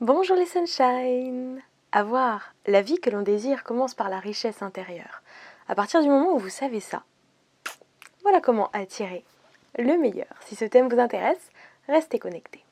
Bonjour les sunshine! Avoir la vie que l'on désire commence par la richesse intérieure. À partir du moment où vous savez ça, voilà comment attirer le meilleur. Si ce thème vous intéresse, restez connectés.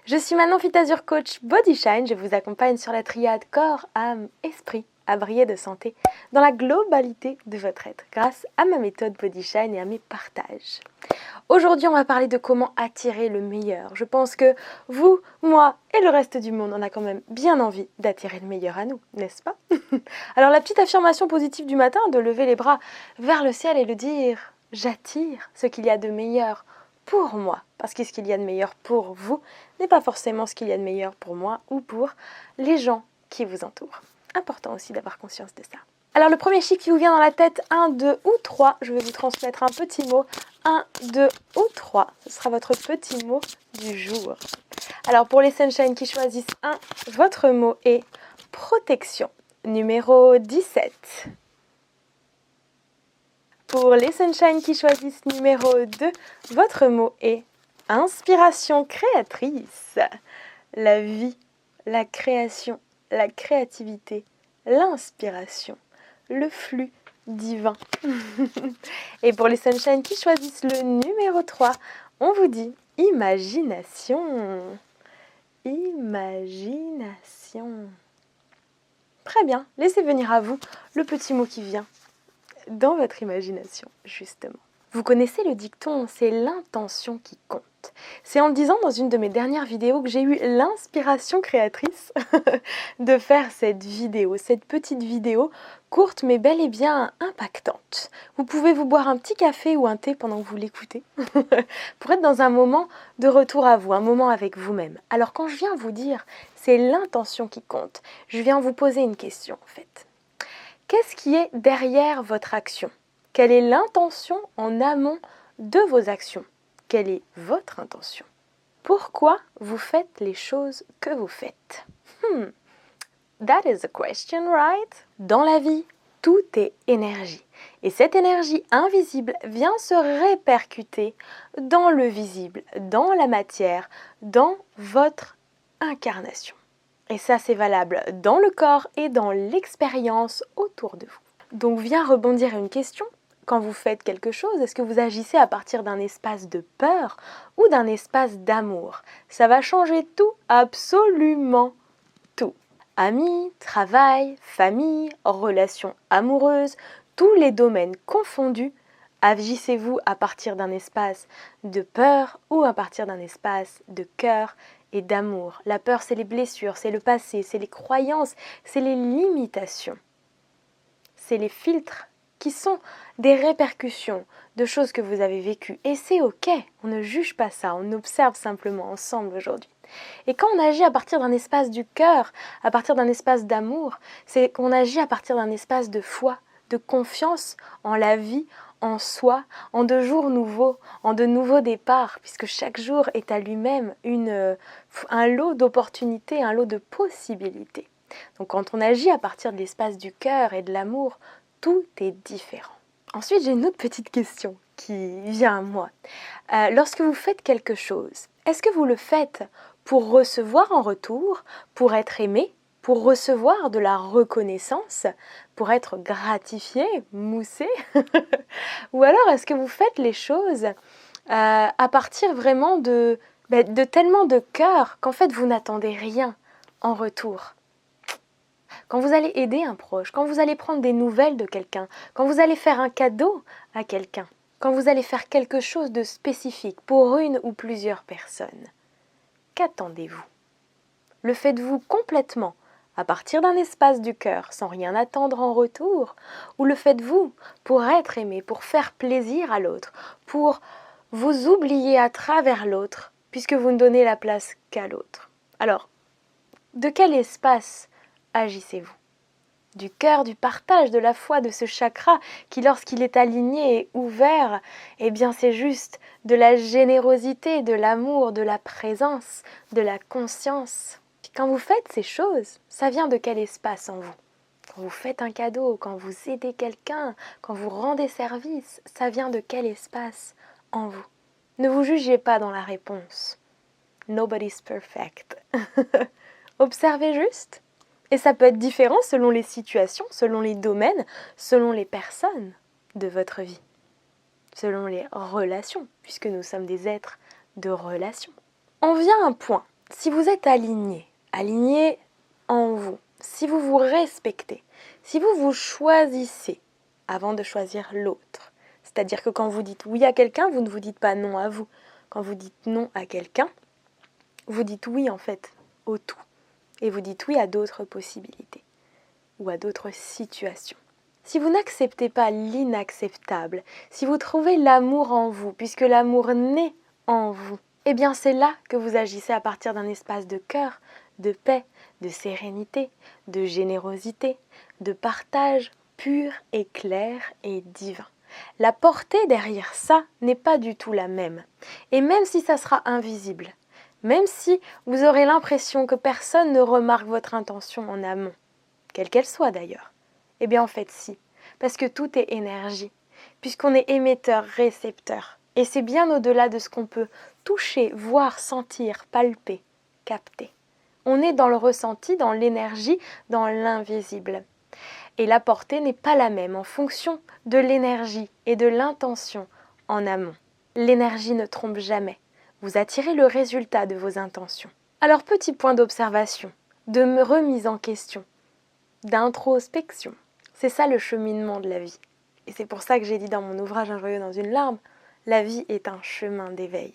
Je suis Manon Fitazur, coach Body Shine. Je vous accompagne sur la triade corps, âme, esprit à briller de santé dans la globalité de votre être grâce à ma méthode Body Shine et à mes partages. Aujourd'hui, on va parler de comment attirer le meilleur. Je pense que vous, moi et le reste du monde, on a quand même bien envie d'attirer le meilleur à nous, n'est-ce pas? Alors la petite affirmation positive du matin, de lever les bras vers le ciel et de dire « J'attire ce qu'il y a de meilleur pour moi ». Parce que ce qu'il y a de meilleur pour vous n'est pas forcément ce qu'il y a de meilleur pour moi ou pour les gens qui vous entourent. Important aussi d'avoir conscience de ça. Alors le premier chiffre qui vous vient dans la tête, 1, 2 ou 3, je vais vous transmettre un petit mot. 1, 2 ou 3, ce sera votre petit mot du jour. Alors pour les sunshine qui choisissent 1, votre mot est protection, numéro 17. Pour les sunshine qui choisissent numéro 2, votre mot est inspiration créatrice. La vie, la création, la créativité, l'inspiration, le flux divin. Et pour les sunshine qui choisissent le numéro 3, on vous dit imagination. Imagination. Très bien, laissez venir à vous le petit mot qui vient dans votre imagination, justement. Vous connaissez le dicton, c'est l'intention qui compte. C'est en le disant dans une de mes dernières vidéos que j'ai eu l'inspiration créatrice de faire cette vidéo, cette petite vidéo courte mais bel et bien impactante. Vous pouvez vous boire un petit café ou un thé pendant que vous l'écoutez pour être dans un moment de retour à vous, un moment avec vous-même. Alors quand je viens vous dire c'est l'intention qui compte, je viens vous poser une question en fait. Qu'est-ce qui est derrière votre action ? Quelle est l'intention en amont de vos actions ? Quelle est votre intention ? Pourquoi vous faites les choses que vous faites ? That is a question, right? Dans la vie, tout est énergie. Et cette énergie invisible vient se répercuter dans le visible, dans la matière, dans votre incarnation. Et ça, c'est valable dans le corps et dans l'expérience autour de vous. Donc vient rebondir une question. Quand vous faites quelque chose, est-ce que vous agissez à partir d'un espace de peur ou d'un espace d'amour? Ça va changer tout, absolument tout. Amis, travail, famille, relations amoureuses, tous les domaines confondus, agissez-vous à partir d'un espace de peur ou à partir d'un espace de cœur et d'amour? La peur, c'est les blessures, c'est le passé, c'est les croyances, c'est les limitations. C'est les filtres qui sont des répercussions de choses que vous avez vécues. Et c'est ok, on ne juge pas ça, on observe simplement ensemble aujourd'hui. Et quand on agit à partir d'un espace du cœur, à partir d'un espace d'amour, c'est qu'on agit à partir d'un espace de foi, de confiance en la vie, en soi, en de jours nouveaux, en de nouveaux départs, puisque chaque jour est à lui-même un lot d'opportunités, un lot de possibilités. Donc quand on agit à partir de l'espace du cœur et de l'amour, tout est différent. Ensuite, j'ai une autre petite question qui vient à moi. Lorsque vous faites quelque chose, est-ce que vous le faites pour recevoir en retour, pour être aimé, pour recevoir de la reconnaissance, pour être gratifié, moussé? Ou alors est-ce que vous faites les choses à partir vraiment de tellement de cœur qu'en fait vous n'attendez rien en retour? Quand vous allez aider un proche, quand vous allez prendre des nouvelles de quelqu'un, quand vous allez faire un cadeau à quelqu'un, quand vous allez faire quelque chose de spécifique pour une ou plusieurs personnes, qu'attendez-vous? Le faites-vous complètement à partir d'un espace du cœur sans rien attendre en retour, ou le faites-vous pour être aimé, pour faire plaisir à l'autre, pour vous oublier à travers l'autre, puisque vous ne donnez la place qu'à l'autre? Alors, de quel espace agissez-vous? du cœur, du partage, de la foi, de ce chakra qui, lorsqu'il est aligné et ouvert, eh bien c'est juste de la générosité, de l'amour, de la présence, de la conscience. Quand vous faites ces choses, ça vient de quel espace en vous? Quand vous faites un cadeau, quand vous aidez quelqu'un, quand vous rendez service, ça vient de quel espace en vous? Ne vous jugez pas dans la réponse. Nobody's perfect. Observez juste. Et ça peut être différent selon les situations, selon les domaines, selon les personnes de votre vie, selon les relations, puisque nous sommes des êtres de relations. On vient à un point. Si vous êtes aligné en vous, si vous vous respectez, si vous vous choisissez avant de choisir l'autre, c'est-à-dire que quand vous dites oui à quelqu'un, vous ne vous dites pas non à vous. Quand vous dites non à quelqu'un, vous dites oui en fait au tout. Et vous dites oui à d'autres possibilités ou à d'autres situations. Si vous n'acceptez pas l'inacceptable, si vous trouvez l'amour en vous, puisque l'amour naît en vous, eh bien c'est là que vous agissez à partir d'un espace de cœur, de paix, de sérénité, de générosité, de partage pur et clair et divin. La portée derrière ça n'est pas du tout la même. Et même si ça sera invisible, même si vous aurez l'impression que personne ne remarque votre intention en amont, quelle qu'elle soit d'ailleurs, eh bien en fait si, parce que tout est énergie, puisqu'on est émetteur, récepteur. Et c'est bien au-delà de ce qu'on peut toucher, voir, sentir, palper, capter. On est dans le ressenti, dans l'énergie, dans l'invisible. Et la portée n'est pas la même en fonction de l'énergie et de l'intention en amont. L'énergie ne trompe jamais. Vous attirez le résultat de vos intentions. Alors petit point d'observation, de remise en question, d'introspection. C'est ça le cheminement de la vie. Et c'est pour ça que j'ai dit dans mon ouvrage Un joyau dans une larme, la vie est un chemin d'éveil.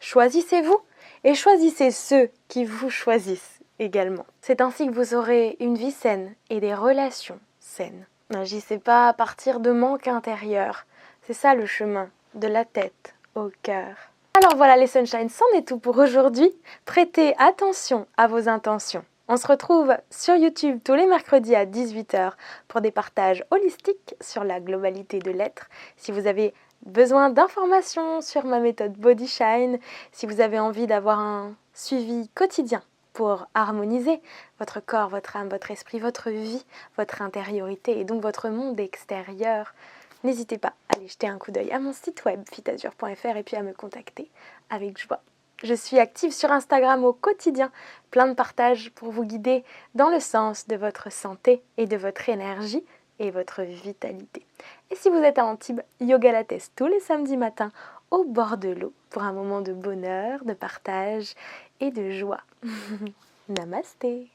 Choisissez-vous et choisissez ceux qui vous choisissent également. C'est ainsi que vous aurez une vie saine et des relations saines. N'agissez pas à partir de manque intérieur. C'est ça le chemin, de la tête au cœur. Alors voilà les Sunshine, c'en est tout pour aujourd'hui. Prêtez attention à vos intentions. On se retrouve sur YouTube tous les mercredis à 18h pour des partages holistiques sur la globalité de l'être. Si vous avez besoin d'informations sur ma méthode Body Shine, si vous avez envie d'avoir un suivi quotidien pour harmoniser votre corps, votre âme, votre esprit, votre vie, votre intériorité et donc votre monde extérieur, n'hésitez pas à aller jeter un coup d'œil à mon site web fitazure.fr et puis à me contacter avec joie. Je suis active sur Instagram au quotidien, plein de partages pour vous guider dans le sens de votre santé et de votre énergie et votre vitalité. Et si vous êtes à Antibes, Yoga Lattes tous les samedis matins au bord de l'eau pour un moment de bonheur, de partage et de joie. Namasté.